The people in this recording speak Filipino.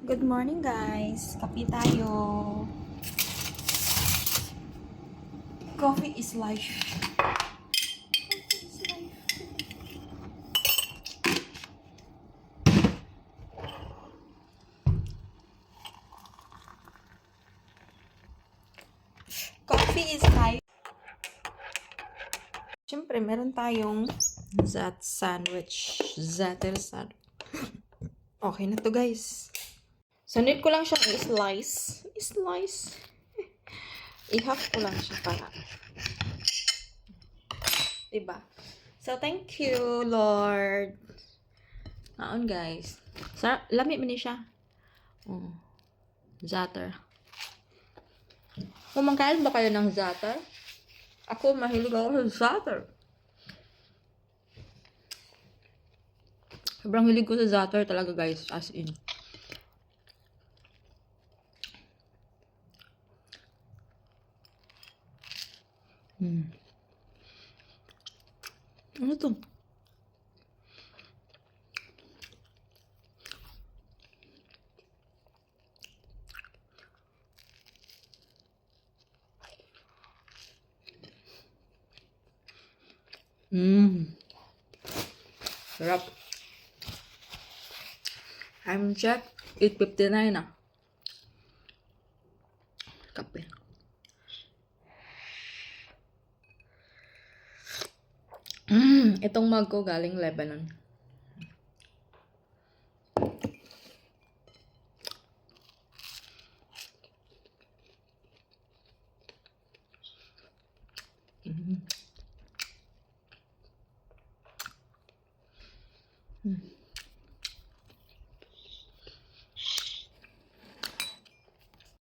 Good morning guys! Kape tayo! Coffee is life. Coffee is life. Coffee is life. Siyempre, meron tayong Zat sandwich. Zatter sandwich. Okay na to guys. So, need ko lang siyang i-slice. I-half ko lang siya para. Diba? So, thank you, Lord. Naon, guys. Lami man ni siya. Oh. Zatter. Kumangkain ba kayo ng zatter? Ako, mahilig ako sa zatter. Sobrang hilig ko sa zatter talaga, guys. As in. Ano to? Sarap. I'm check. 8:59 na. Kape. Itong mug ko galing Lebanon.